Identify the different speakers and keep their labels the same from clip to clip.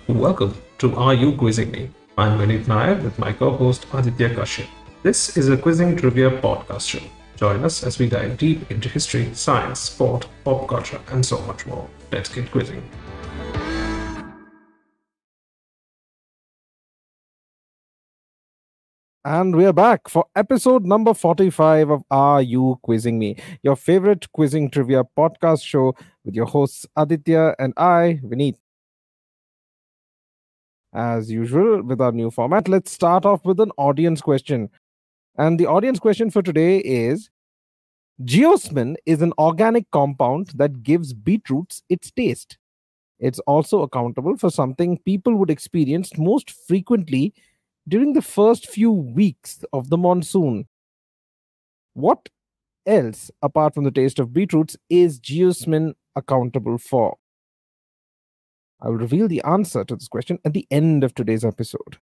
Speaker 1: Welcome to Are You Quizzing Me? I'm Vineet Nair with my co-host Aditya Kashyap. This is a quizzing trivia podcast show. Join us as we dive deep into history, science, sport, pop culture, and so much more. Let's get quizzing.
Speaker 2: And we are back for episode number 45 of Are You Quizzing Me? Your favorite quizzing trivia podcast show with your hosts Aditya and I, Vineet. As usual, with our new format, let's start off with an audience question. And the audience question for today is: Geosmin is an organic compound that gives beetroots its taste. It's also accountable for something people would experience most frequently during the first few weeks of the monsoon. What else, apart from the taste of beetroots, is geosmin accountable for? I will reveal the answer to this question at the end of today's episode.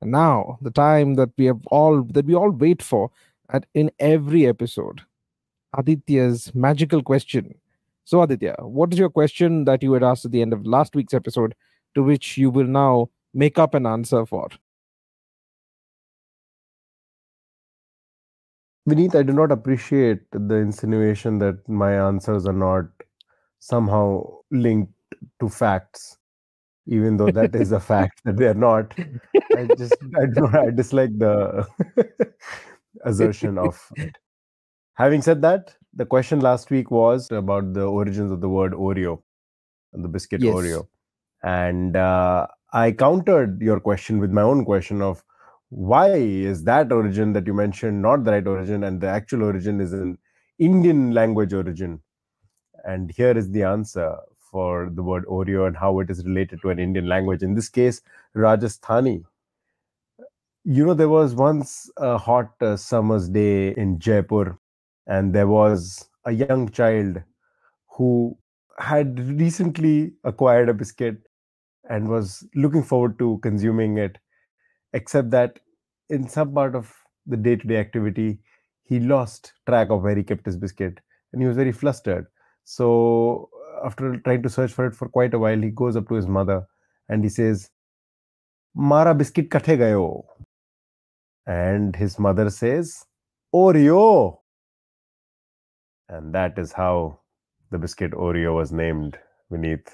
Speaker 2: And now, the time that we all wait for in every episode, Aditya's magical question. So, Aditya, what is your question that you had asked at the end of last week's episode, to which you will now make up an answer for?
Speaker 3: Vineet, I do not appreciate the insinuation that my answers are not somehow linked to facts, even though that is a fact that they are not. I dislike the assertion of it. Having said that, the question last week was about the origins of the word Oreo, the biscuit
Speaker 2: Yes.
Speaker 3: Oreo. And I countered your question with my own question of why is that origin that you mentioned not the right origin, and the actual origin is an Indian language origin. And here is the answer for the word Oreo and how it is related to an Indian language, in this case, Rajasthani. There was once a hot summer's day in Jaipur, and there was a young child who had recently acquired a biscuit and was looking forward to consuming it, except that in some part of the day-to-day activity, he lost track of where he kept his biscuit, and he was very flustered. So after trying to search for it for quite a while, he goes up to his mother and he says, "Mara biscuit kathe gayo?" And his mother says, "Oreo." And that is how the biscuit Oreo was named, Vineet.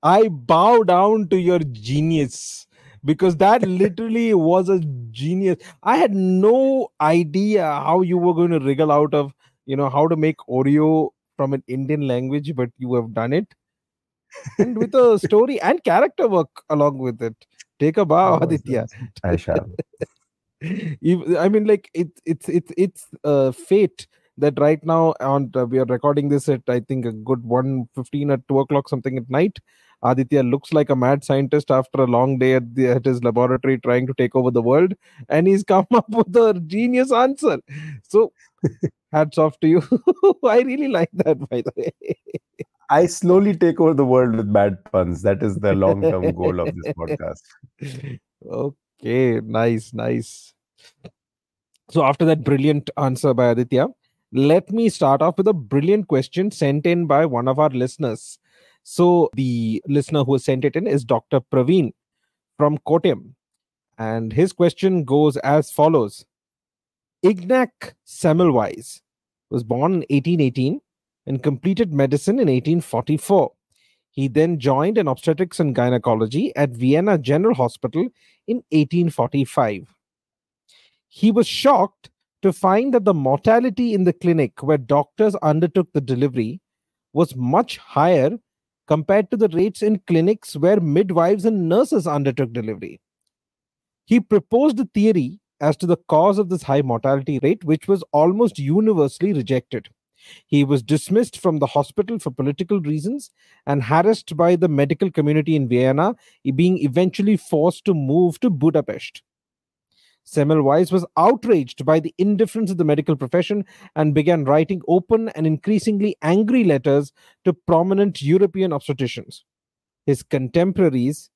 Speaker 2: I bow down to your genius, because that literally was a genius. I had no idea how you were going to wriggle out of, how to make Oreo from an Indian language, but you have done it. And with a story and character work along with it. Take a bow,
Speaker 3: Oh,
Speaker 2: Aditya.
Speaker 3: I shall.
Speaker 2: I mean, like it's fate that right now, and we are recording this at, I think, a good 1:15 at 2 o'clock something at night. Aditya looks like a mad scientist after a long day at his laboratory trying to take over the world, and he's come up with a genius answer. So hats off to you. I really like that, by the way.
Speaker 3: I slowly take over the world with bad puns. That is the long-term goal of this podcast.
Speaker 2: Okay, nice. So after that brilliant answer by Aditya, let me start off with a brilliant question sent in by one of our listeners. So the listener who sent it in is Dr. Praveen from Kottayam. And his question goes as follows. Ignaz Semmelweis was born in 1818 and completed medicine in 1844. He then joined in obstetrics and gynecology at Vienna General Hospital in 1845. He was shocked to find that the mortality in the clinic where doctors undertook the delivery was much higher compared to the rates in clinics where midwives and nurses undertook delivery. He proposed a theory as to the cause of this high mortality rate, which was almost universally rejected. He was dismissed from the hospital for political reasons and harassed by the medical community in Vienna, being eventually forced to move to Budapest. Semmelweis was outraged by the indifference of the medical profession and began writing open and increasingly angry letters to prominent European obstetricians. His contemporaries,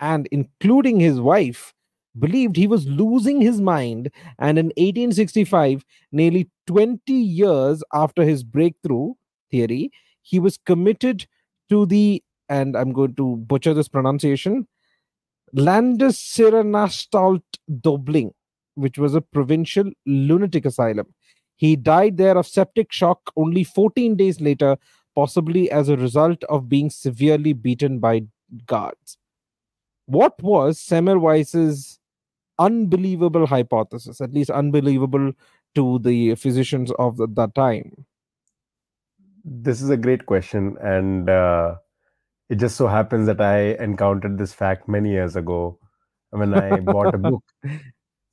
Speaker 2: and including his wife, believed he was losing his mind, and in 1865, nearly 20 years after his breakthrough theory, he was committed to the, and I'm going to butcher this pronunciation, Landesirrenanstalt Dobling, which was a provincial lunatic asylum. He died there of septic shock only 14 days later, possibly as a result of being severely beaten by guards. What was Semmelweis's unbelievable hypothesis, at least unbelievable to the physicians of that time?
Speaker 3: This is a great question, and it just so happens that I encountered this fact many years ago when I bought a book.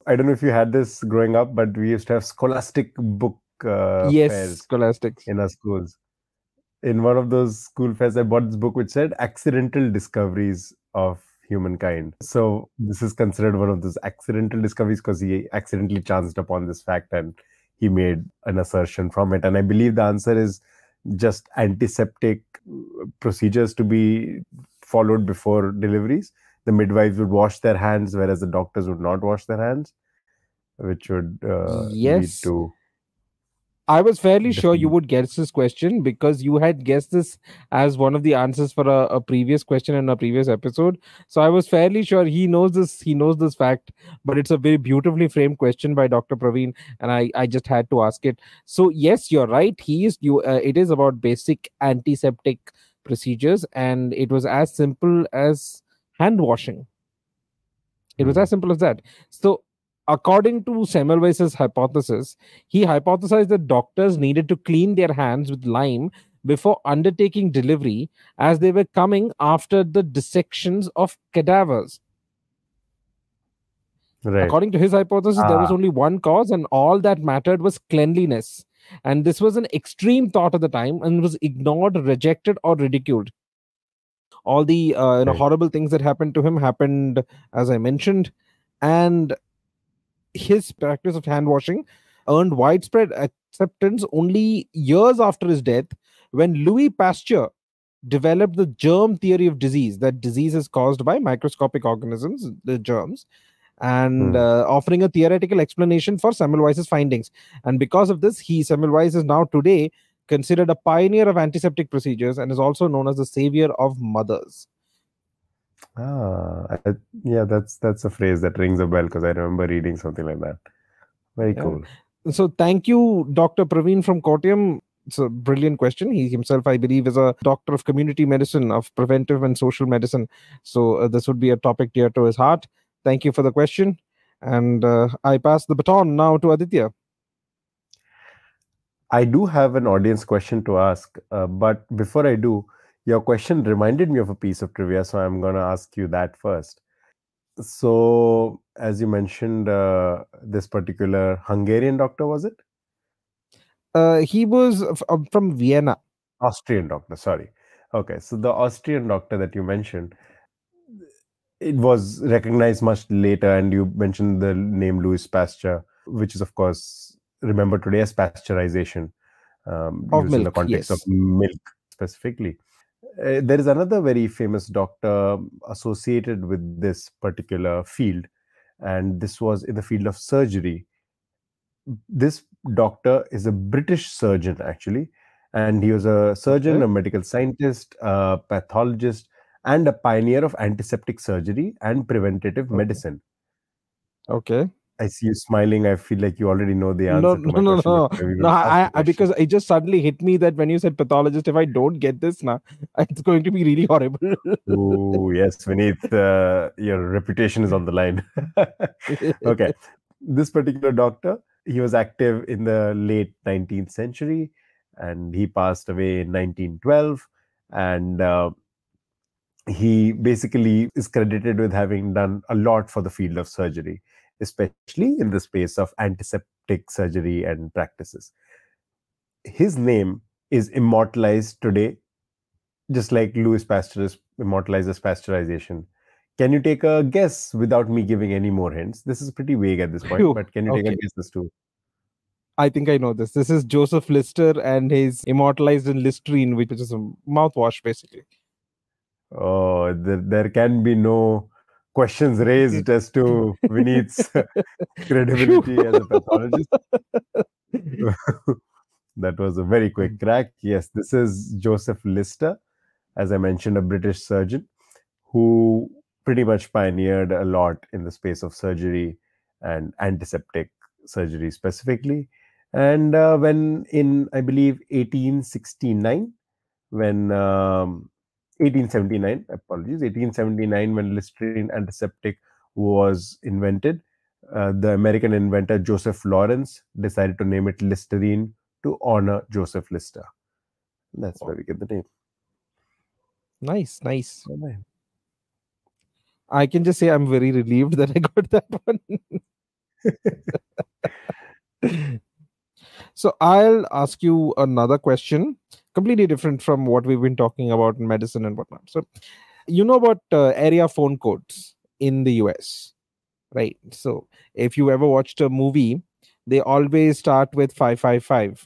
Speaker 3: I don't know if you had this growing up, but we used to have scholastic book
Speaker 2: Yes,
Speaker 3: fairs
Speaker 2: scholastics.
Speaker 3: in our schools. In one of those school fairs, I bought this book which said Accidental Discoveries of Humankind. So this is considered one of those accidental discoveries because he accidentally chanced upon this fact and he made an assertion from it. And I believe the answer is just antiseptic procedures to be followed before deliveries. The midwives would wash their hands, whereas the doctors would not wash their hands, which would lead
Speaker 2: Yes.
Speaker 3: to...
Speaker 2: I was fairly sure you would guess this question because you had guessed this as one of the answers for a previous question in a previous episode. So I was fairly sure he knows this. He knows this fact, but it's a very beautifully framed question by Dr. Praveen, and I just had to ask it. So yes, you're right. It is about basic antiseptic procedures, and it was as simple as hand washing. It was as simple as that. So, according to Semmelweis's hypothesis, he hypothesized that doctors needed to clean their hands with lime before undertaking delivery, as they were coming after the dissections of cadavers.
Speaker 3: Right.
Speaker 2: According to his hypothesis, there was only one cause, and all that mattered was cleanliness. And this was an extreme thought at the time and was ignored, rejected, or ridiculed. All the horrible things that happened to him happened, as I mentioned, and his practice of hand washing earned widespread acceptance only years after his death, when Louis Pasteur developed the germ theory of disease, that disease is caused by microscopic organisms, the germs, and offering a theoretical explanation for Semmelweis's findings. And because of this, Semmelweis is now today considered a pioneer of antiseptic procedures and is also known as the savior of mothers.
Speaker 3: Yeah, that's a phrase that rings a bell because I remember reading something like that. Very cool.
Speaker 2: So thank you, Dr. Praveen from Kottayam. It's a brilliant question. He himself, I believe, is a doctor of community medicine, of preventive and social medicine. So this would be a topic dear to his heart. Thank you for the question. And I pass the baton now to Aditya.
Speaker 3: I do have an audience question to ask, but before I do, your question reminded me of a piece of trivia, so I'm going to ask you that first. So, as you mentioned, this particular Hungarian doctor, was it?
Speaker 2: He was from Vienna.
Speaker 3: Austrian doctor, sorry. Okay, so the Austrian doctor that you mentioned, it was recognized much later, and you mentioned the name Louis Pasteur, which is, of course, remembered today as pasteurization, used in the context of milk specifically. There is another very famous doctor associated with this particular field, and this was in the field of surgery. This doctor is a British surgeon, actually, and he was a surgeon, a medical scientist, a pathologist, and a pioneer of antiseptic surgery and preventative medicine.
Speaker 2: Okay.
Speaker 3: I see you smiling. I feel like you already know the answer to my question.
Speaker 2: No, because it just suddenly hit me that when you said pathologist, if I don't get this now, it's going to be really horrible.
Speaker 3: Oh, yes, Vineet, your reputation is on the line. Okay. This particular doctor, he was active in the late 19th century, and he passed away in 1912. And he basically is credited with having done a lot for the field of surgery, especially in the space of antiseptic surgery and practices. His name is immortalized today, just like Louis Pasteur is immortalized as pasteurization. Can you take a guess without me giving any more hints? This is pretty vague at this point, but can you take a guess as to?
Speaker 2: I think I know this. This is Joseph Lister, and he's immortalized in Listerine, which is a mouthwash, basically.
Speaker 3: Oh, there can be no questions raised as to Vineet's credibility as a pathologist. That was a very quick crack. Yes, this is Joseph Lister. as I mentioned, a British surgeon who pretty much pioneered a lot in the space of surgery and antiseptic surgery specifically. And when in, I believe, 1869, when 1879, apologies, 1879, when Listerine antiseptic was invented, the American inventor Joseph Lawrence decided to name it Listerine to honor Joseph Lister. That's where we get the name.
Speaker 2: Nice. I can just say I'm very relieved that I got that one. So I'll ask you another question, completely different from what we've been talking about in medicine and whatnot. So, you know about area phone codes in the US, right? So if you ever watched a movie, they always start with 555,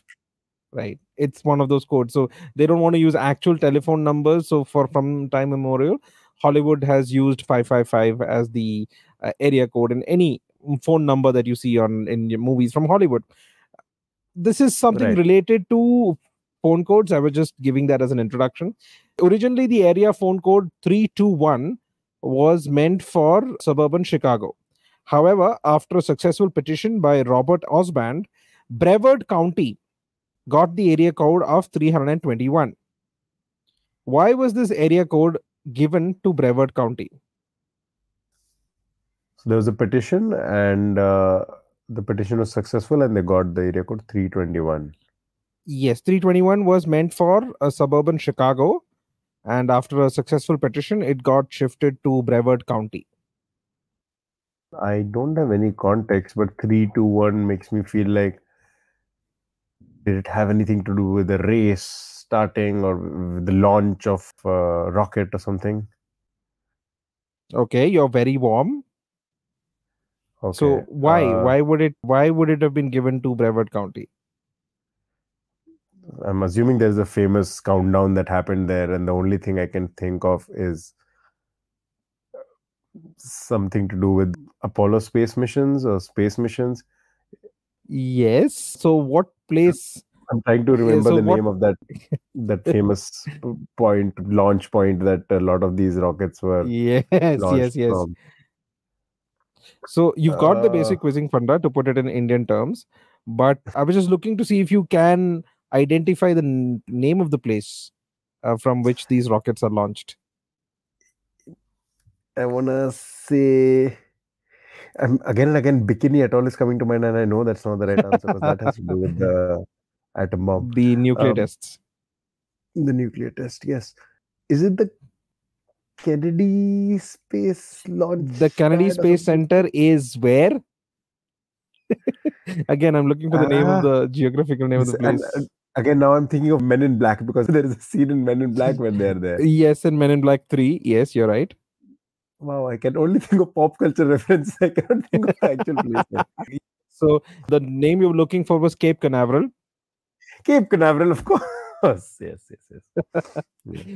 Speaker 2: right? It's one of those codes. So they don't want to use actual telephone numbers. So from time immemorial, Hollywood has used 555 as the area code in any phone number that you see in your movies from Hollywood. This is something related to phone codes. I was just giving that as an introduction. Originally, the area phone code 321 was meant for suburban Chicago. However, after a successful petition by Robert Osband, Brevard County got the area code of 321. Why was this area code given to Brevard County?
Speaker 3: So there was a petition, and the petition was successful, and they got the area code 321.
Speaker 2: Yes, 321 was meant for a suburban Chicago, and after a successful petition, it got shifted to Brevard County.
Speaker 3: I don't have any context, but 321 makes me feel like, did it have anything to do with the race starting or with the launch of a rocket or something?
Speaker 2: Okay, you're very warm.
Speaker 3: Okay.
Speaker 2: So why would it have been given to Brevard County?
Speaker 3: I'm assuming there's a famous countdown that happened there, and the only thing I can think of is something to do with Apollo space missions or space missions.
Speaker 2: Yes. So what place?
Speaker 3: I'm trying to remember the name of that famous launch point that a lot of these rockets were launched from.
Speaker 2: So you've got the basic quizzing funda, to put it in Indian terms, but I was just looking to see if you can identify the name of the place from which these rockets are launched.
Speaker 3: I want to say, again and again, Bikini Atoll is coming to mind, and I know that's not the right answer, because that has to do with the atom bomb.
Speaker 2: The nuclear tests.
Speaker 3: The nuclear test, yes. Is it the Kennedy Space Launch?
Speaker 2: The Kennedy Space Center is where? Again, I'm looking for the name of the geographical name of the place.
Speaker 3: And again, now I'm thinking of Men in Black, because there is a scene in Men in Black when they're there.
Speaker 2: Yes, in Men in Black 3. Yes, you're right.
Speaker 3: Wow, I can only think of pop culture reference. I cannot think of the actual place.
Speaker 2: So the name you were looking for was Cape Canaveral.
Speaker 3: Cape Canaveral, of course. Yes.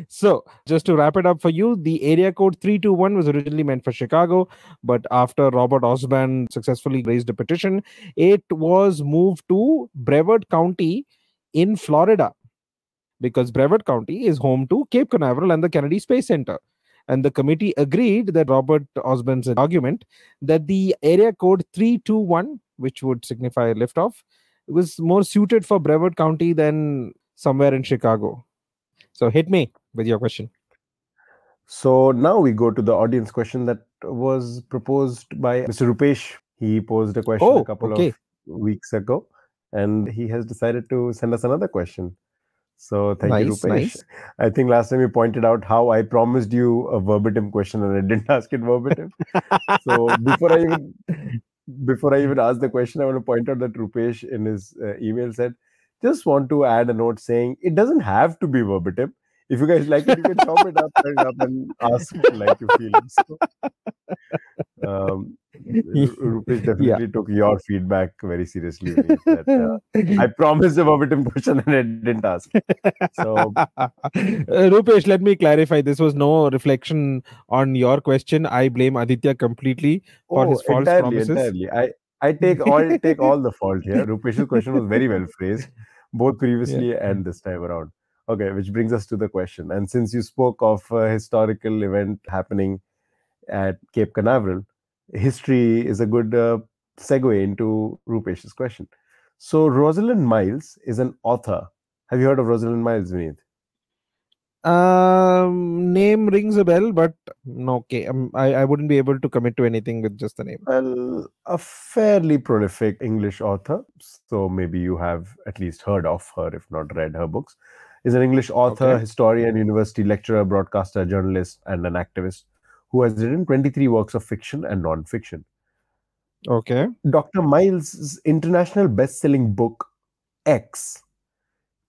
Speaker 2: So just to wrap it up for you, the area code 321 was originally meant for Chicago, but after Robert Osband successfully raised a petition, it was moved to Brevard County in Florida, because Brevard County is home to Cape Canaveral and the Kennedy Space Center. And the committee agreed that Robert Osband's argument that the area code 321, which would signify liftoff, was more suited for Brevard County than somewhere in Chicago. So hit me with your question.
Speaker 3: So now we go to the audience question that was proposed by Mr. Rupesh. He posed a question a couple of weeks ago, and he has decided to send us another question. So thank you, Rupesh. Nice. I think last time you pointed out how I promised you a verbatim question and I didn't ask it verbatim. So before I even ask the question, I want to point out that Rupesh in his email said, just want to add a note saying it doesn't have to be verbatim. If you guys like it, you can chop it up and ask like you feel. So, Rupesh definitely took your feedback very seriously. I promised a verbatim question and I didn't ask. So,
Speaker 2: Rupesh, let me clarify. This was no reflection on your question. I blame Aditya completely for his false promises.
Speaker 3: Entirely. I take all the fault here. Rupesh's question was very well phrased, both previously and this time around. Okay, which brings us to the question. And since you spoke of a historical event happening at Cape Canaveral, history is a good segue into Rupesh's question. So, Rosalind Miles is an author. Have you heard of Rosalind Miles, Vineet?
Speaker 2: Name rings a bell, but no, okay. I wouldn't be able to commit to anything with just the name.
Speaker 3: Well, a fairly prolific English author. So, maybe you have at least heard of her, if not read her books. Is an English author,
Speaker 2: Okay.
Speaker 3: historian, university lecturer, broadcaster, journalist, and an activist who has written 23 works of fiction and non-fiction.
Speaker 2: Okay.
Speaker 3: Dr. Miles' international best-selling book, X,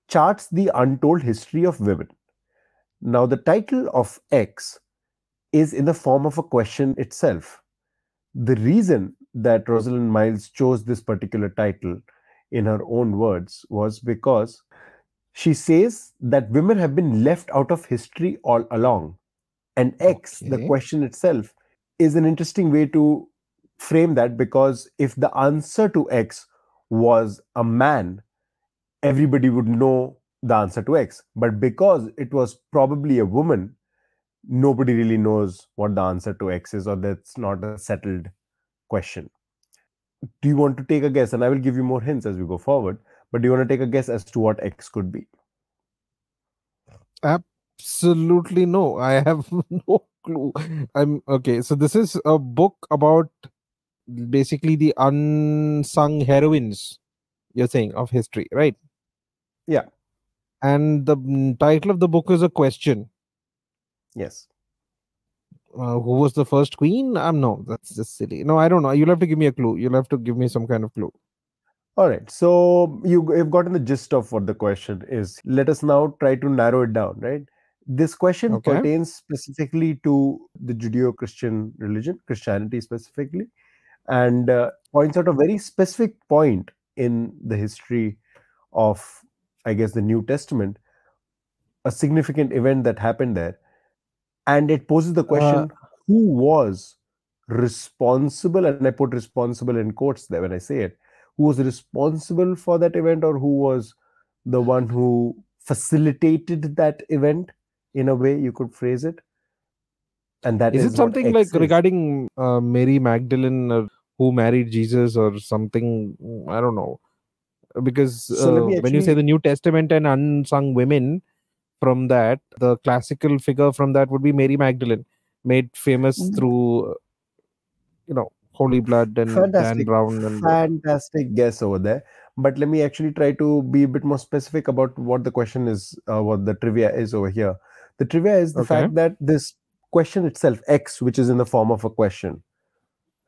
Speaker 3: charts the untold history of women. Now, the title of X is in the form of a question itself. The reason that Rosalind Miles chose this particular title, in her own words, was because she says that women have been left out of history all along. And X, the
Speaker 2: Okay.
Speaker 3: question itself, is an interesting way to frame that, because if the answer to X was a man, everybody would know the answer to X. But because it was probably a woman, nobody really knows what the answer to X is, or that's not a settled question. Do you want to take a guess? And I will give you more hints as we go forward. But do you want to take a guess as to what X could be?
Speaker 2: Absolutely no. I have no clue. I'm okay. So this is a book about basically the unsung heroines, you're saying, of history, right?
Speaker 3: Yeah.
Speaker 2: And the title of the book is a question.
Speaker 3: Yes.
Speaker 2: Who was the first queen? No, that's just silly. No, I don't know. You'll have to give me a clue. You'll have to give me some kind of clue.
Speaker 3: All right. So you've gotten the gist of what the question is. Let us now try to narrow it down, right? This question
Speaker 2: Okay.
Speaker 3: pertains specifically to the Judeo-Christian religion, Christianity specifically, and points out a very specific point in the history of, I guess, the New Testament, a significant event that happened there. And it poses the question, who was responsible, and I put responsible in quotes there when I say it, who was responsible for that event, or who was the one who facilitated that event, in a way you could phrase it. And that
Speaker 2: Is
Speaker 3: is
Speaker 2: it
Speaker 3: what
Speaker 2: something
Speaker 3: X
Speaker 2: like
Speaker 3: is.
Speaker 2: regarding Mary Magdalene, or who married Jesus, or something? I don't know. Because
Speaker 3: So let me
Speaker 2: when you say
Speaker 3: actually,
Speaker 2: the New Testament and unsung women, from that, the classical figure from that would be Mary Magdalene, made famous through, Holy Blood and Dan Brown. And
Speaker 3: fantastic guess over there. But let me actually try to be a bit more specific about what the question is, what the trivia is over here. The trivia is the
Speaker 2: Okay.
Speaker 3: fact that this question itself, X, which is in the form of a question,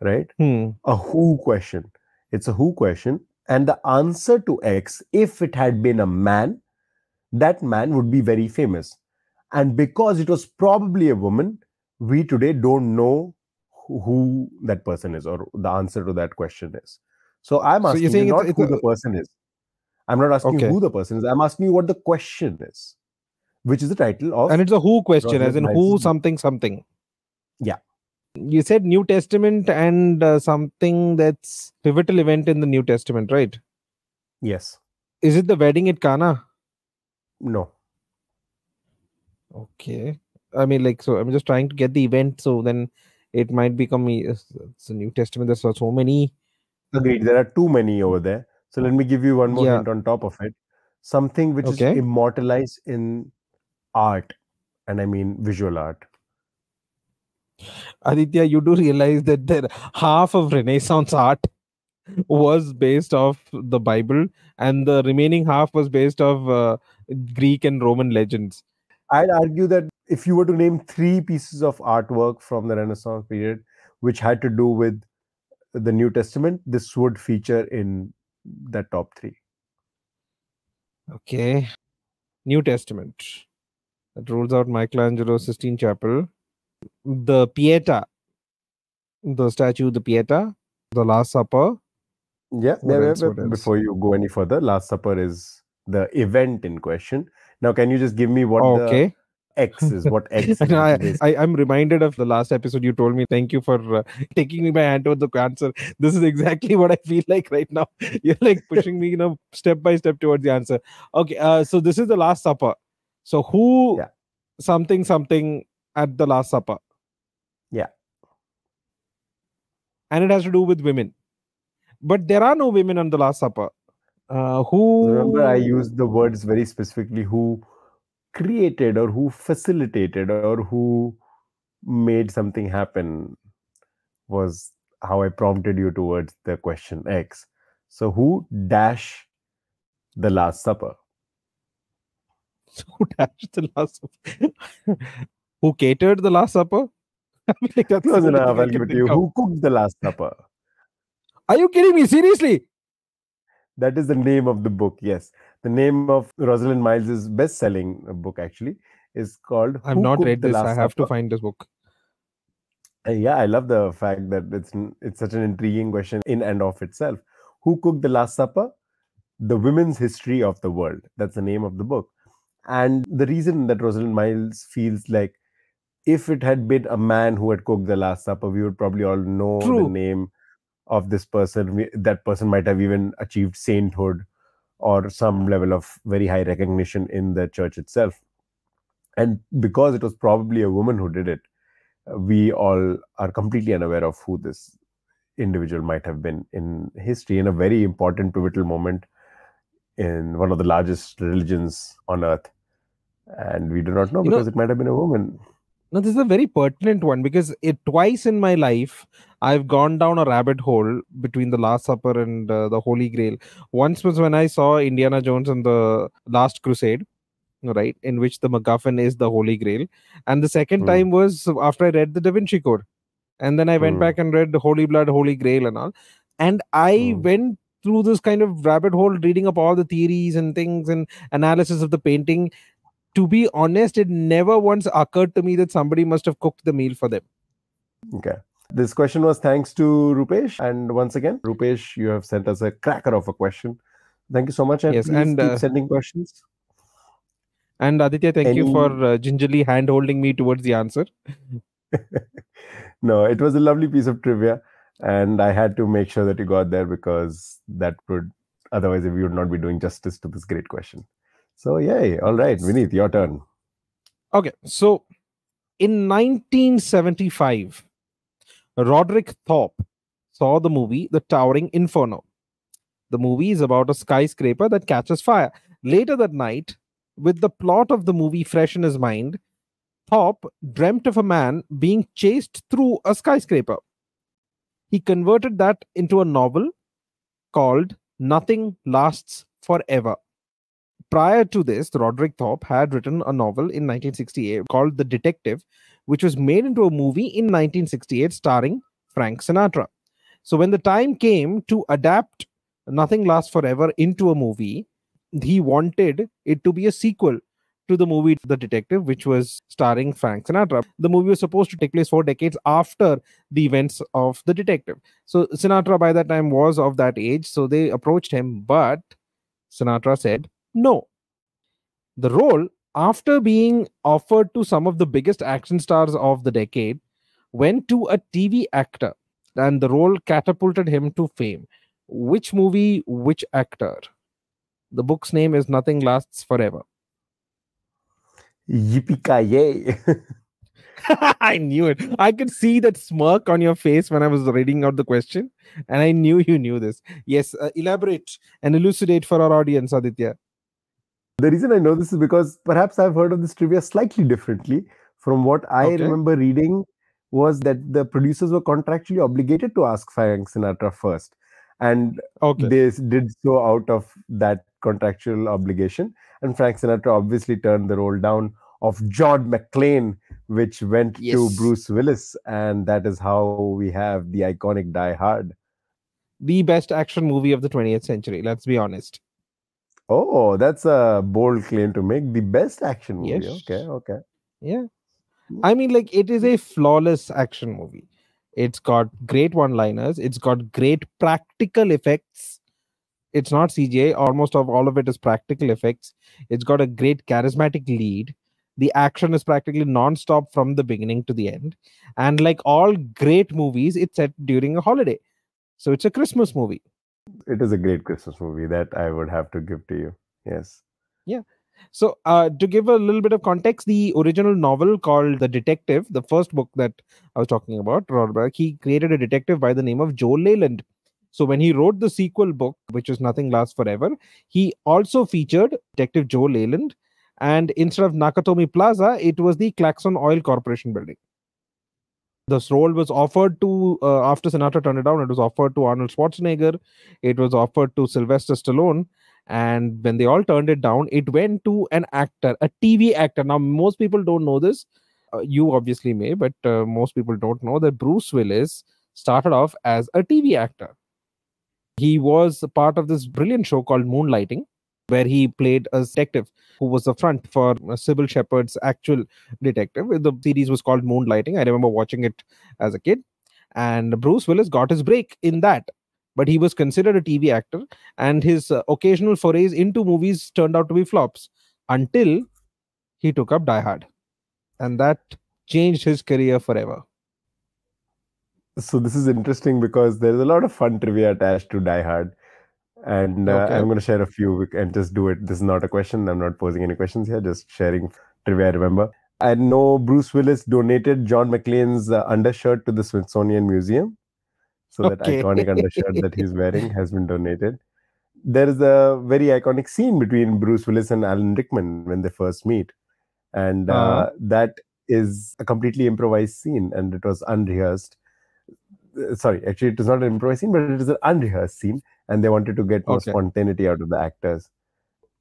Speaker 3: right? A who question. It's a who question. And the answer to X, if it had been a man, that man would be very famous. And because it was probably a woman, we today don't know who that person is, or the answer to that question is. So I'm
Speaker 2: So you're
Speaker 3: asking you
Speaker 2: saying
Speaker 3: not
Speaker 2: it's
Speaker 3: who the person is. I'm not asking you
Speaker 2: okay.
Speaker 3: who the person is. I'm asking you what the question is, which is the title of
Speaker 2: And it's a who question, as
Speaker 3: Rosalind
Speaker 2: in
Speaker 3: Miles'
Speaker 2: who
Speaker 3: book.
Speaker 2: something something.
Speaker 3: Yeah.
Speaker 2: You said New Testament and something that's pivotal event in the New Testament, right?
Speaker 3: Yes.
Speaker 2: Is it the wedding at Cana?
Speaker 3: No.
Speaker 2: Okay. I mean, so I'm just trying to get the event, so then it might become it's a New Testament. There's so many.
Speaker 3: Agreed. There are too many over there. So let me give you one more
Speaker 2: Yeah.
Speaker 3: hint on top of it. Something which is
Speaker 2: Okay.
Speaker 3: immortalized in art, and I mean visual art.
Speaker 2: Aditya, you do realize that half of Renaissance art was based off the Bible, and the remaining half was based off Greek and Roman legends.
Speaker 3: I'd argue that if you were to name 3 pieces of artwork from the Renaissance period which had to do with the New Testament, this would feature in the top 3.
Speaker 2: Okay. New Testament. That rules out Michelangelo's Sistine Chapel. The Pieta. The statue, the Pieta. The Last Supper.
Speaker 3: Yeah,
Speaker 2: What else? What else?
Speaker 3: before you go any further, Last Supper is the event in question. Now, can you just give me what the X is, what X is?
Speaker 2: I'm reminded of the last episode you told me. Thank you for taking me by hand toward the answer. This is exactly what I feel like right now. You're like pushing me, step by step towards the answer. Okay, so this is the Last Supper. So who
Speaker 3: Yeah.
Speaker 2: something at the Last Supper?
Speaker 3: Yeah.
Speaker 2: And it has to do with women. But there are no women on the Last Supper.
Speaker 3: Remember, I
Speaker 2: Who?
Speaker 3: used the words very specifically: who created or who facilitated or who made something happen, was how I prompted you towards the question X. So, who dash the Last Supper?
Speaker 2: Who dashed the Last Supper? Who catered the Last Supper? I mean, like, that's the
Speaker 3: Close
Speaker 2: only
Speaker 3: enough.
Speaker 2: thing I
Speaker 3: I'll give
Speaker 2: can
Speaker 3: it to you.
Speaker 2: think of.
Speaker 3: Who cooked the Last Supper?
Speaker 2: Are you kidding me? Seriously?
Speaker 3: That is the name of the book. Yes, the name of Rosalind Miles's best-selling book actually is called
Speaker 2: I've
Speaker 3: "Who
Speaker 2: not
Speaker 3: Cooked
Speaker 2: read
Speaker 3: the
Speaker 2: this. I
Speaker 3: Last
Speaker 2: have to
Speaker 3: Supper."
Speaker 2: find this book.
Speaker 3: Yeah, I love the fact that it's such an intriguing question in and of itself. Who cooked the Last Supper? The Women's History of the World. That's the name of the book. And the reason that Rosalind Miles feels like if it had been a man who had cooked the Last Supper, we would probably all know the
Speaker 2: True.
Speaker 3: name of this person. That person might have even achieved sainthood or some level of very high recognition in the church itself. And because it was probably a woman who did it, we all are completely unaware of who this individual might have been in history, in a very important pivotal moment in one of the largest religions on earth. And we do not know
Speaker 2: You know,
Speaker 3: because it might have been a woman.
Speaker 2: now this is a very pertinent one because twice in my life I've gone down a rabbit hole between the Last Supper and the Holy Grail. Once was when I saw Indiana Jones and the Last Crusade, right, in which the MacGuffin is the Holy Grail, and the second
Speaker 3: Hmm.
Speaker 2: time was after I read the Da Vinci Code, and then I went
Speaker 3: Hmm.
Speaker 2: back and read the Holy Blood, Holy Grail, and all, and I
Speaker 3: Hmm.
Speaker 2: went through this kind of rabbit hole, reading up all the theories and things and analysis of the painting. To be honest, it never once occurred to me that somebody must have cooked the meal for them.
Speaker 3: Okay. This question was thanks to Rupesh. And once again, Rupesh, you have sent us a cracker of a question. Thank you so much. And
Speaker 2: Yes,
Speaker 3: please keep sending questions.
Speaker 2: and Aditya, thank you for
Speaker 3: Any.
Speaker 2: gingerly hand holding me towards the answer.
Speaker 3: No, it was a lovely piece of trivia. And I had to make sure that you got there because that would, otherwise, we would not be doing justice to this great question. So, yay. All right, Vineet, your turn.
Speaker 2: Okay, so in 1975, Roderick Thorpe saw the movie The Towering Inferno. The movie is about a skyscraper that catches fire. Later that night, with the plot of the movie fresh in his mind, Thorpe dreamt of a man being chased through a skyscraper. He converted that into a novel called Nothing Lasts Forever. Prior to this, Roderick Thorpe had written a novel in 1968 called The Detective, which was made into a movie in 1968 starring Frank Sinatra. So when the time came to adapt Nothing Lasts Forever into a movie, he wanted it to be a sequel to the movie The Detective, which was starring Frank Sinatra. The movie was supposed to take place 4 decades after the events of The Detective. So Sinatra by that time was of that age, so they approached him, but Sinatra said no. The role, after being offered to some of the biggest action stars of the decade, went to a TV actor, and the role catapulted him to fame. Which movie, which actor? The book's name is Nothing Lasts Forever.
Speaker 3: Yippee-ki-yay.
Speaker 2: I knew it. I could see that smirk on your face when I was reading out the question, and I knew you knew this. Yes, elaborate and elucidate for our audience, Aditya.
Speaker 3: The reason I know this is because perhaps I've heard of this trivia slightly differently. From what I
Speaker 2: Okay.
Speaker 3: remember reading, was that the producers were contractually obligated to ask Frank Sinatra first. And
Speaker 2: Okay.
Speaker 3: they did so out of that contractual obligation. And Frank Sinatra obviously turned the role down of John McClane, which went to
Speaker 2: Yes.
Speaker 3: Bruce Willis. And that is how we have the iconic Die Hard.
Speaker 2: The best action movie of the 20th century. Let's be honest.
Speaker 3: Oh, that's a bold claim to make. The best action movie.
Speaker 2: Yes.
Speaker 3: Okay, okay.
Speaker 2: Yeah. I mean, like, it is a flawless action movie. It's got great one liners, it's got great practical effects. It's not CGI, almost of all of it is practical effects. It's got a great charismatic lead. The action is practically non-stop from the beginning to the end. And like all great movies, it's set during a holiday. So it's a Christmas movie.
Speaker 3: It is a great Christmas movie that I would have to give to you. Yes.
Speaker 2: Yeah. So, to give a little bit of context, the original novel called The Detective, the first book that I was talking about, Rodberg, he created a detective by the name of Joe Leland. So, when he wrote the sequel book, which is Nothing Lasts Forever, he also featured Detective Joe Leland. And instead of Nakatomi Plaza, it was the Claxon Oil Corporation building. This role was offered to, after Sinatra turned it down, it was offered to Arnold Schwarzenegger, it was offered to Sylvester Stallone. And when they all turned it down, it went to an actor, a TV actor. Now, most people don't know this. You obviously may, but most people don't know that Bruce Willis started off as a TV actor. He was a part of this brilliant show called Moonlighting, where he played a detective who was the front for Sybil Shepherd's actual detective. The series was called Moonlighting. I remember watching it as a kid. And Bruce Willis got his break in that. But he was considered a TV actor, and his occasional forays into movies turned out to be flops until he took up Die Hard. And that changed his career forever.
Speaker 3: So this is interesting because there's a lot of fun trivia attached to Die Hard. And
Speaker 2: Okay.
Speaker 3: I'm going to share a few and just do it. This is not a question. I'm not posing any questions here, just sharing trivia I remember. I know Bruce Willis donated John McClane's undershirt to the Smithsonian Museum. So that
Speaker 2: Okay.
Speaker 3: iconic undershirt that he's wearing has been donated. There is a very iconic scene between Bruce Willis and Alan Rickman when they first meet. And that is a completely improvised scene, and it was unrehearsed. Sorry, actually, it was not an improvised scene, but it is an unrehearsed scene, and they wanted to get more
Speaker 2: Okay.
Speaker 3: spontaneity out of the actors,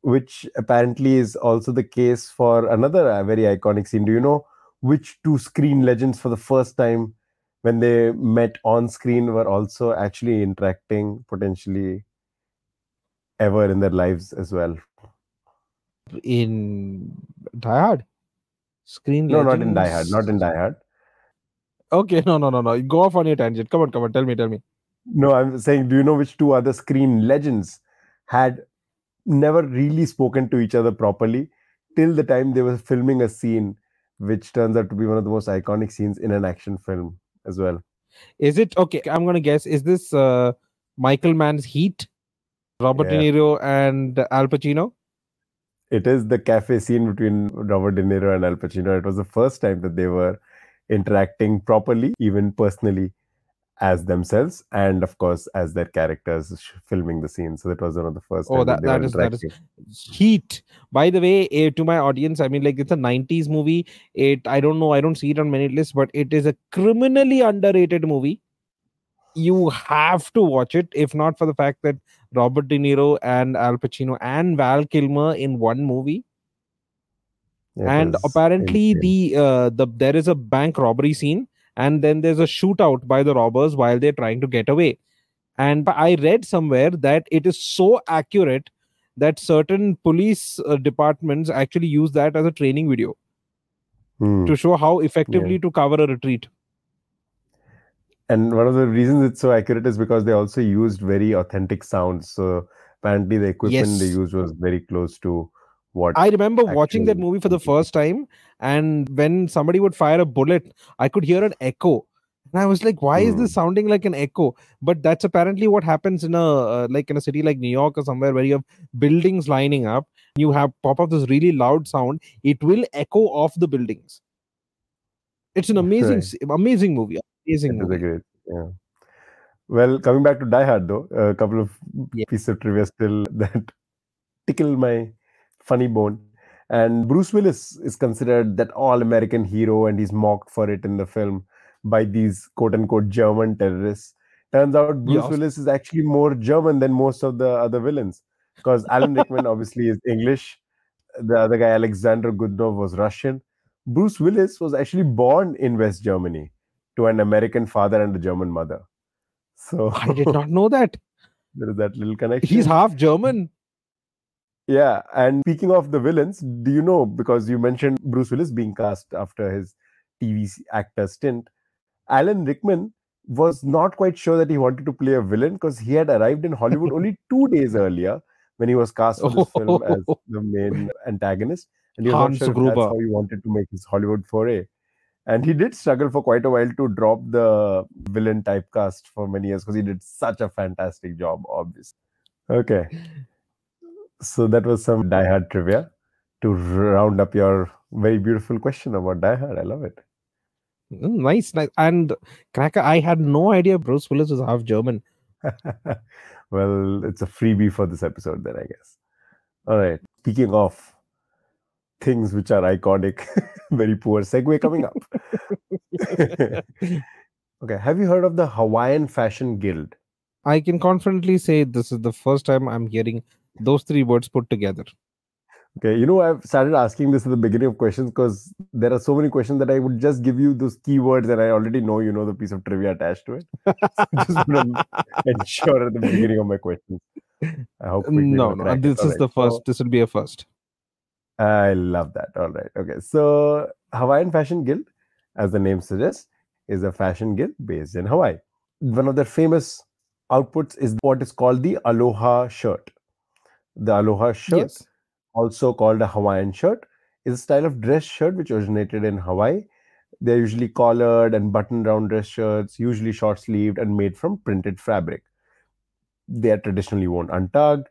Speaker 3: which apparently is also the case for another very iconic scene. Do you know which two screen legends for the first time when they met on screen were also actually interacting potentially ever in their lives as well?
Speaker 2: In Die Hard? Screen
Speaker 3: No,
Speaker 2: Legends?
Speaker 3: not in Die Hard. Not in Die Hard.
Speaker 2: Okay, no. Go off on your tangent. Come on. Tell me.
Speaker 3: No, I'm saying, do you know which two other screen legends had never really spoken to each other properly till the time they were filming a scene which turns out to be one of the most iconic scenes in an action film as well?
Speaker 2: Is it okay? I'm gonna guess. Is this Michael Mann's Heat? Robert De
Speaker 3: Yeah.
Speaker 2: Niro and Al Pacino?
Speaker 3: It is the cafe scene between Robert De Niro and Al Pacino. It was the first time that they were interacting properly, even personally, as themselves, and of course as their characters filming the scene. So that was one of the first
Speaker 2: Oh,
Speaker 3: time that they were
Speaker 2: that is
Speaker 3: interacting.
Speaker 2: Heat. By the way, to my audience, I mean, like, it's a 90s movie. I don't know, I don't see it on many lists, but it is a criminally underrated movie. You have to watch it, if not for the fact that Robert De Niro and Al Pacino and Val Kilmer in one movie. And apparently there is a bank robbery scene, and then there's a shootout by the robbers while they're trying to get away. And I read somewhere that it is so accurate that certain police departments actually use that as a training video to show how effectively to cover a retreat.
Speaker 3: And one of the reasons it's so accurate is because they also used very authentic sounds. So apparently the equipment they used was very close to what
Speaker 2: I remember watching that movie for the first time, and when somebody would fire a bullet, I could hear an echo. And I was like, why is this sounding like an echo? But that's apparently what happens in a city like New York or somewhere where you have buildings lining up. You have pop up this really loud sound. It will echo off the buildings. It's an amazing movie. Amazing movie.
Speaker 3: Great, yeah. Well, coming back to Die Hard though, a couple of pieces of trivia still that tickle my funny bone. And Bruce Willis is considered that all-American hero, and he's mocked for it in the film by these quote-unquote German terrorists. Turns out Bruce Willis is actually more German than most of the other villains, because Alan Rickman obviously is English. The other guy, Alexander Goodenough, was Russian. Bruce Willis was actually born in West Germany to an American father and a German mother. So
Speaker 2: I did not know that.
Speaker 3: There is that little connection.
Speaker 2: He's half German.
Speaker 3: Yeah, and speaking of the villains, do you know, because you mentioned Bruce Willis being cast after his TV actor stint, Alan Rickman was not quite sure that he wanted to play a villain because he had arrived in Hollywood only 2 days earlier when he was cast for this film as the main antagonist. And he was not sure if that's how he wanted to make his Hollywood foray. And he did struggle for quite a while to drop the villain typecast for many years because he did such a fantastic job, obviously. Okay. So that was some Die Hard trivia. to round up your very beautiful question about Die Hard. I love it.
Speaker 2: Nice, nice. And Cracker, I had no idea Bruce Willis was half German.
Speaker 3: Well, it's a freebie for this episode then, I guess. All right. Speaking of things which are iconic, very poor segue coming up. Okay. Have you heard of the Hawaiian Fashion Guild?
Speaker 2: I can confidently say this is the first time I'm hearing those three words put together.
Speaker 3: Okay, I've started asking this at the beginning of questions because there are so many questions that I would just give you those keywords and I already know the piece of trivia attached to it. So just want to ensure at the beginning of my questions. I hope
Speaker 2: No, this is the first. This will be a first.
Speaker 3: I love that. All right. Okay. So Hawaiian Fashion Guild, as the name suggests, is a fashion guild based in Hawaii. One of their famous outputs is what is called the Aloha shirt. The Aloha shirt,
Speaker 2: Yes.
Speaker 3: also called a Hawaiian shirt, is a style of dress shirt which originated in Hawaii. They're usually collared and button down dress shirts, usually short sleeved and made from printed fabric. They are traditionally worn untucked,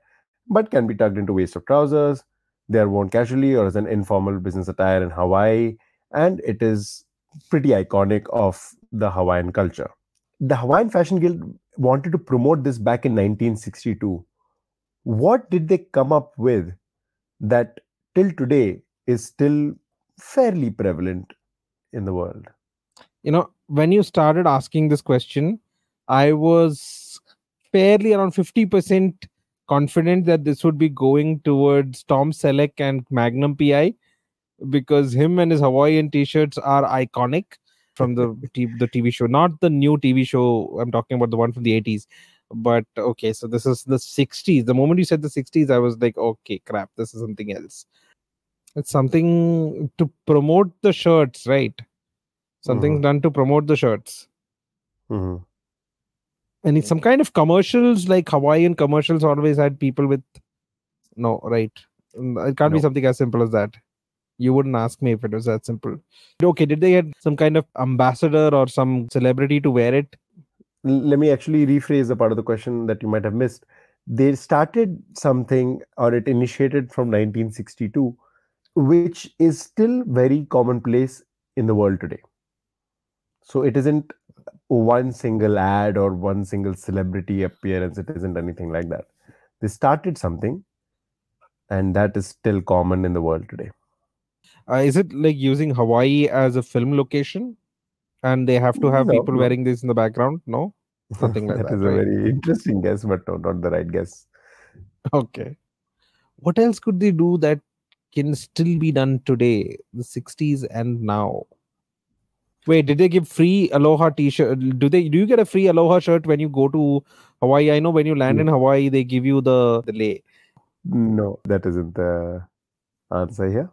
Speaker 3: but can be tucked into waist of trousers. They are worn casually or as an informal business attire in Hawaii, and it is pretty iconic of the Hawaiian culture. The Hawaiian Fashion Guild wanted to promote this back in 1962. What did they come up with that till today is still fairly prevalent in the world?
Speaker 2: When you started asking this question, I was fairly around 50% confident that this would be going towards Tom Selleck and Magnum PI, because him and his Hawaiian t-shirts are iconic from the TV show, not the new TV show. I'm talking about the one from the 80s. But okay, so this is the 60s. The moment you said the 60s, I was like, okay, crap, this is something else. It's something to promote the shirts, right? Something done to promote the shirts.
Speaker 3: Mm-hmm.
Speaker 2: And it's some kind of commercials, like Hawaiian commercials always had people with... No, right. It can't be something as simple as that. You wouldn't ask me if it was that simple. Okay, did they get some kind of ambassador or some celebrity to wear it?
Speaker 3: Let me actually rephrase the part of the question that you might have missed. They started something, or it initiated from 1962, which is still very commonplace in the world today. So it isn't one single ad or one single celebrity appearance. It isn't anything like that. They started something, and that is still common in the world today.
Speaker 2: Is it like using Hawaii as a film location? And they have to have people wearing this in the background? No? Nothing like that,
Speaker 3: That is a very interesting guess, but no, not the right guess.
Speaker 2: Okay. What else could they do that can still be done today, the 60s and now? Wait, did they give free Aloha t-shirt? Do you get a free Aloha shirt when you go to Hawaii? I know when you land in Hawaii, they give you the lei.
Speaker 3: No, that isn't the answer here.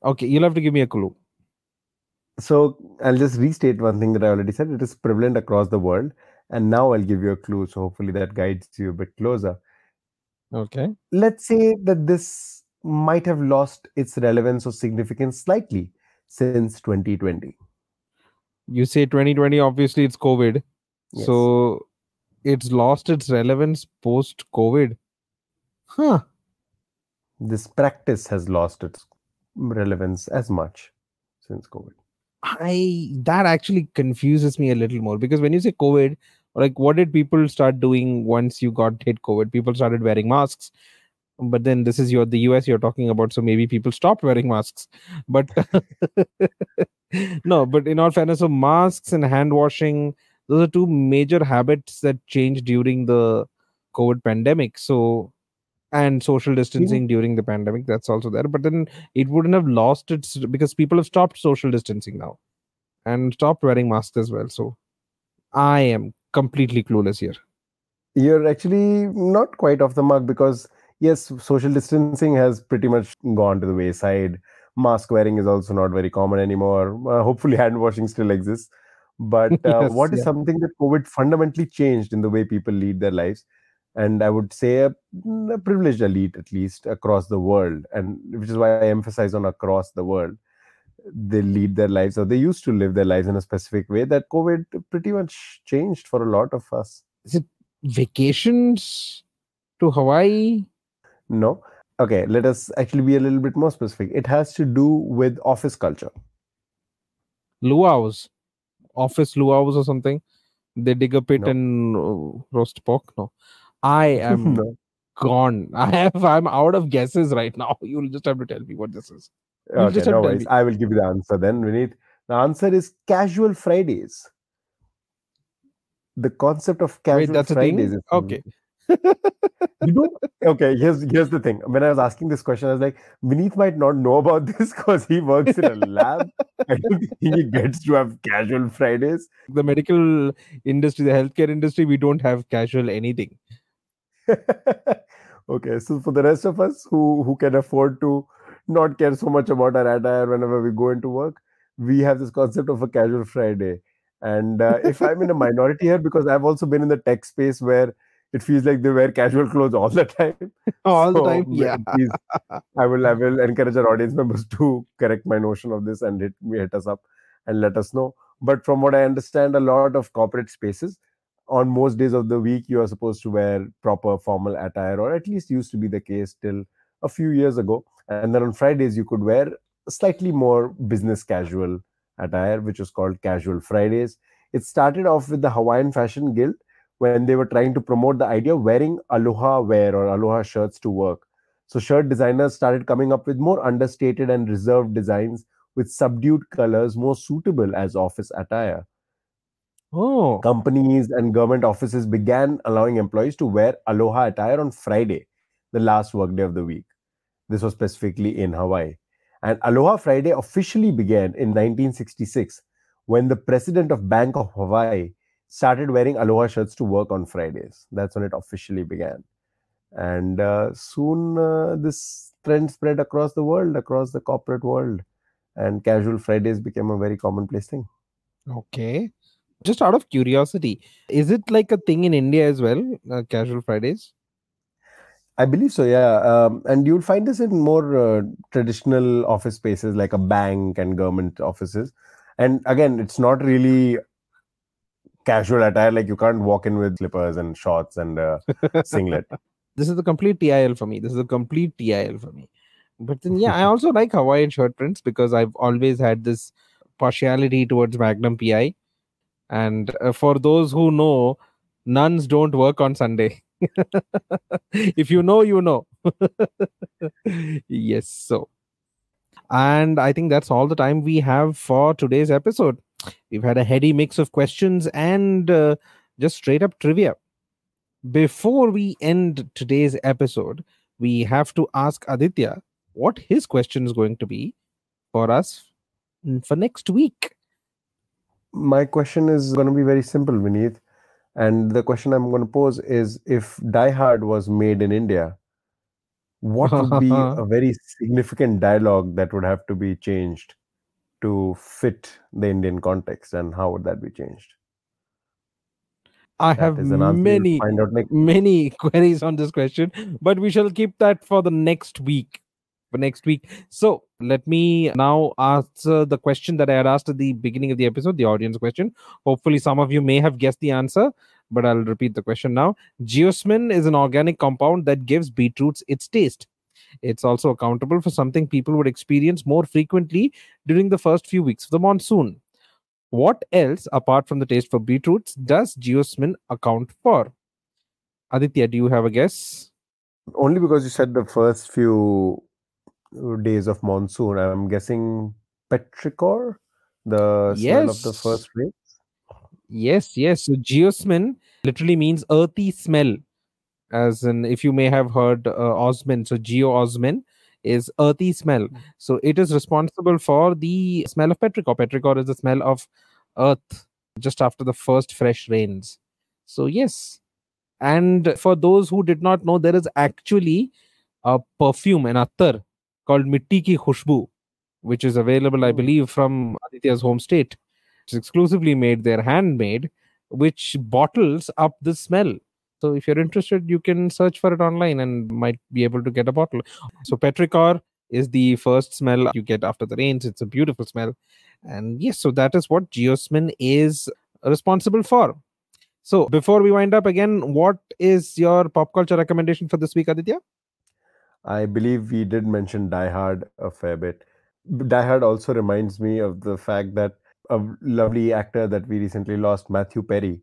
Speaker 2: Okay, you'll have to give me a clue.
Speaker 3: So I'll just restate one thing that I already said. It is prevalent across the world. And now I'll give you a clue. So hopefully that guides you a bit closer.
Speaker 2: Okay.
Speaker 3: Let's say that this might have lost its relevance or significance slightly since 2020.
Speaker 2: You say 2020, obviously it's COVID.
Speaker 3: Yes.
Speaker 2: So it's lost its relevance post-COVID. Huh.
Speaker 3: This practice has lost its relevance as much since COVID.
Speaker 2: That actually confuses me a little more, because when you say COVID, like, what did people start doing once you got hit COVID? People started wearing masks. But then this is the US you're talking about, so maybe people stopped wearing masks. But no, but in all fairness, so masks and hand washing, those are two major habits that changed during the COVID pandemic. So, and social distancing during the pandemic, that's also there. But then it wouldn't have lost its, because people have stopped social distancing now and stopped wearing masks as well. So I am completely clueless here.
Speaker 3: You're actually not quite off the mark, because yes, social distancing has pretty much gone to the wayside. Mask wearing is also not very common anymore. Hopefully hand washing still exists. But what is something that COVID fundamentally changed in the way people lead their lives? And I would say a privileged elite, at least across the world, and which is why I emphasize on across the world. They lead their lives, or they used to live their lives in a specific way that COVID pretty much changed for a lot of us.
Speaker 2: Is it vacations to Hawaii?
Speaker 3: No. Okay, let us actually be a little bit more specific. It has to do with office culture.
Speaker 2: Luau's, office luau's or something. They dig a pit
Speaker 3: No.
Speaker 2: and roast pork. No, I am
Speaker 3: No.
Speaker 2: gone. I'm out of guesses right now. You'll just have to tell me what this is. You'll
Speaker 3: Okay,
Speaker 2: just have to
Speaker 3: no
Speaker 2: tell
Speaker 3: worries.
Speaker 2: me.
Speaker 3: I will give you the answer then, Vineet. The answer is casual Fridays. The concept of
Speaker 2: Wait,
Speaker 3: casual
Speaker 2: that's a
Speaker 3: Fridays
Speaker 2: thing?
Speaker 3: is
Speaker 2: Okay.
Speaker 3: you don't. Okay, here's the thing. When I was asking this question, I was like, Vineet might not know about this because he works in a lab. I don't think he gets to have casual Fridays.
Speaker 2: The medical industry, the healthcare industry, we don't have casual anything.
Speaker 3: Okay, so for the rest of us who can afford to not care so much about our attire whenever we go into work, we have this concept of a casual Friday. And if I'm in a minority here, because I've also been in the tech space where it feels like they wear casual clothes all the time.
Speaker 2: All the
Speaker 3: So
Speaker 2: time. Yeah.
Speaker 3: please, I will encourage our audience members to correct my notion of this and hit us up and let us know. But from what I understand, a lot of corporate spaces on most days of the week you are supposed to wear proper formal attire, or at least used to be the case till a few years ago. And then on Fridays you could wear slightly more business casual attire, which was called casual Fridays. It started off with the Hawaiian Fashion Guild when they were trying to promote the idea of wearing aloha wear or aloha shirts to work. So shirt designers started coming up with more understated and reserved designs with subdued colors more suitable as office attire.
Speaker 2: Oh,
Speaker 3: Companies and government offices began allowing employees to wear aloha attire on Friday, the last workday of the week. This was specifically in Hawaii. And Aloha Friday officially began in 1966 when the president of Bank of Hawaii started wearing aloha shirts to work on Fridays. That's when it officially began. And soon this trend spread across the world, across the corporate world. And casual Fridays became a very commonplace thing.
Speaker 2: okay. Just out of curiosity, is it like a thing in India as well? Casual Fridays?
Speaker 3: I believe so, yeah. And you'll find this in more traditional office spaces like a bank and government offices. And again, it's not really casual attire. Like you can't walk in with slippers and shorts and singlet.
Speaker 2: This is the complete TIL for me. This is a complete TIL for me. But then, yeah, I also like Hawaiian shirt prints because I've always had this partiality towards Magnum PI. And for those who know, nuns don't work on Sunday. If you know, you know. Yes, so. And I think that's all the time we have for today's episode. We've had a heady mix of questions and just straight up trivia. Before we end today's episode, we have to ask Aditya what his question is going to be for us for next week.
Speaker 3: My question is going to be very simple, Vineet. And the question I'm going to pose is, if Die Hard was made in India, what would be a very significant dialogue that would have to be changed to fit the Indian context, and how would that be changed?
Speaker 2: I
Speaker 3: That
Speaker 2: have
Speaker 3: is an answer you'll find out next.
Speaker 2: many queries on this question, but we shall keep that for the next week. For next week. So let me now answer the question that I had asked at the beginning of the episode, the audience question. Hopefully, some of you may have guessed the answer, but I'll repeat the question now. Geosmin is an organic compound that gives beetroots its taste. It's also accountable for something people would experience more frequently during the first few weeks of the monsoon. What else, apart from the taste for beetroots, does geosmin account for? Aditya, do you have a guess?
Speaker 3: Only because you said the first few days of monsoon, I'm guessing petrichor, the smell of the
Speaker 2: Yes.
Speaker 3: first rain.
Speaker 2: Yes. So geosmin literally means earthy smell. As in, if you may have heard osmin, so geoosmin is earthy smell. So it is responsible for the smell of petrichor. Petrichor is the smell of earth just after the first fresh rains. So yes. And for those who did not know, there is actually a perfume, an attar called Mitti Ki Khushbu, which is available, I believe, from Aditya's home state. It's exclusively made there, handmade, which bottles up the smell. So if you're interested, you can search for it online and might be able to get a bottle. So petrichor is the first smell you get after the rains. It's a beautiful smell. And yes, so that is what geosmin is responsible for. So before we wind up again, what is your pop culture recommendation for this week, Aditya?
Speaker 3: I believe we did mention Die Hard a fair bit. Die Hard also reminds me of the fact that a lovely actor that we recently lost, Matthew Perry.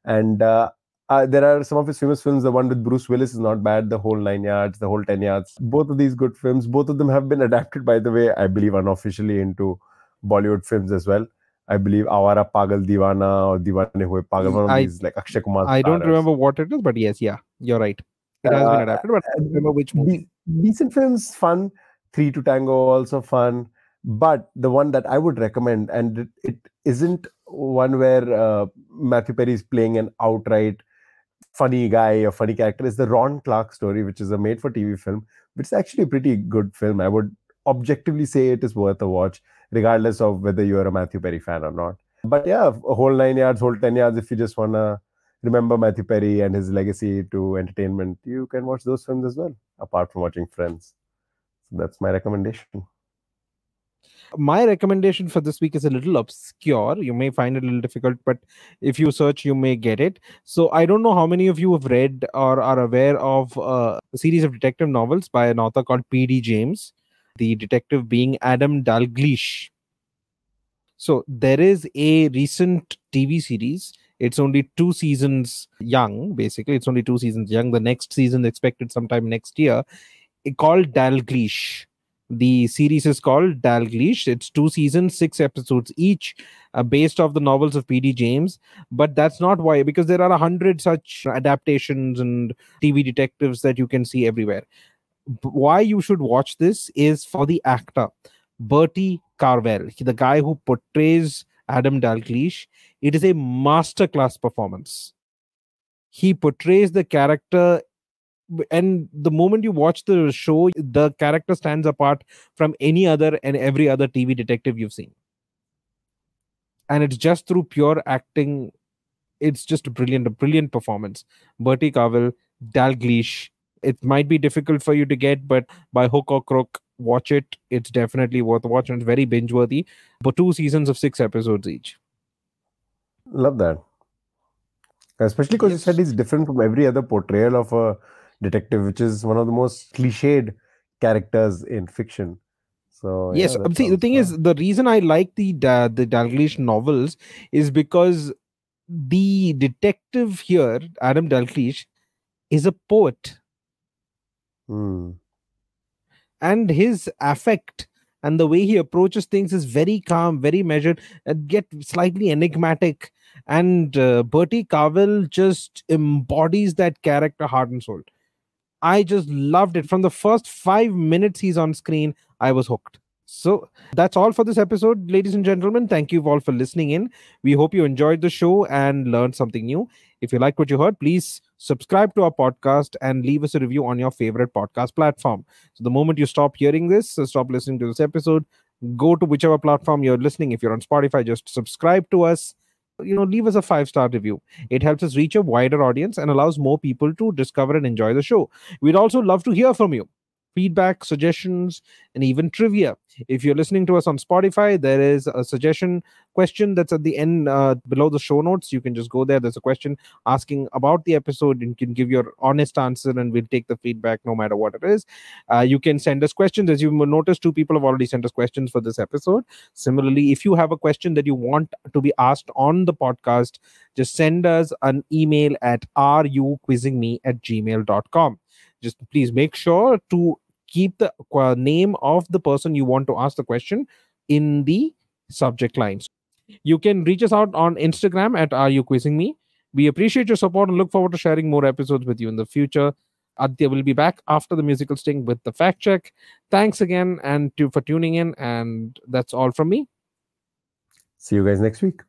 Speaker 3: And there are some of his famous films. The one with Bruce Willis is not bad. The Whole Nine Yards, The Whole 10 Yards. Both of these good films. Both of them have been adapted, by the way, I believe unofficially into Bollywood films as well. I believe Awara Pagal Divana or Divane Hue Pagal, one of
Speaker 2: I
Speaker 3: these like Akshay Kumar
Speaker 2: I don't
Speaker 3: stars.
Speaker 2: remember what it is, but yes, yeah, you're right. It has been adapted, but I don't remember which movie.
Speaker 3: Decent films, fun. Three to Tango, also fun. But the one that I would recommend, and it isn't one where Matthew Perry is playing an outright funny guy or funny character, is the Ron Clark Story, which is a made-for-TV film, which is actually a pretty good film. I would objectively say it is worth a watch, regardless of whether you're a Matthew Perry fan or not. But yeah, a Whole 9 Yards, Whole 10 Yards, if you just want to remember Matthew Perry and his legacy to entertainment, you can watch those films as well, apart from watching Friends. So that's my recommendation.
Speaker 2: My recommendation for this week is a little obscure. You may find it a little difficult, but if you search, you may get it. So I don't know how many of you have read or are aware of a series of detective novels by an author called P.D. James, the detective being Adam Dalgleish. So there is a recent TV series. It's only 2 seasons young, basically. It's only 2 seasons young. The next season expected sometime next year, called Dalgleish. The series is called Dalgleish. It's 2 seasons, 6 episodes each, based off the novels of P.D. James. But that's not why, because there are 100 such adaptations and TV detectives that you can see everywhere. Why you should watch this is for the actor, Bertie Carvel, the guy who portrays Adam Dalgleish. It is a masterclass performance. He portrays the character, and the moment you watch the show, the character stands apart from any other and every other TV detective you've seen. And it's just through pure acting. It's just a brilliant performance. Bertie Carvel, Dalgleish. It might be difficult for you to get, but by hook or crook, watch it. It's definitely worth watching. It's very binge worthy. But 2 seasons of 6 episodes each.
Speaker 3: Love that. Especially because you said he's different from every other portrayal of a detective, which is one of the most cliched characters in fiction. So
Speaker 2: yes,
Speaker 3: yeah,
Speaker 2: see, the thing is, the reason I like the Dalgleish novels is because the detective here, Adam Dalgleish, is a poet. And his affect and the way he approaches things is very calm, very measured, and yet slightly enigmatic. And Bertie Carvel just embodies that character heart and soul. I just loved it. From the first 5 minutes he's on screen, I was hooked. So that's all for this episode, ladies and gentlemen. Thank you all for listening in. We hope you enjoyed the show and learned something new. If you like what you heard, please subscribe to our podcast and leave us a review on your favorite podcast platform. So the moment you stop hearing this, stop listening to this episode, go to whichever platform you're listening. If you're on Spotify, just subscribe to us. Leave us a 5-star review. It helps us reach a wider audience and allows more people to discover and enjoy the show. We'd also love to hear from you. Feedback, suggestions, and even trivia. If you're listening to us on Spotify, there is a suggestion question that's at the end below the show notes. You can just go there. There's a question asking about the episode. You can give your honest answer and we'll take the feedback no matter what it is. You can send us questions. As you notice, 2 people have already sent us questions for this episode. Similarly, if you have a question that you want to be asked on the podcast, just send us an email at ruquizzingme@gmail.com. Just please make sure to keep the name of the person you want to ask the question in the subject lines. You can reach us out on Instagram at ruquizzingme. We appreciate your support and look forward to sharing more episodes with you in the future. Aditya will be back after the musical sting with the fact check. Thanks again for tuning in, and that's all from me.
Speaker 3: See you guys next week.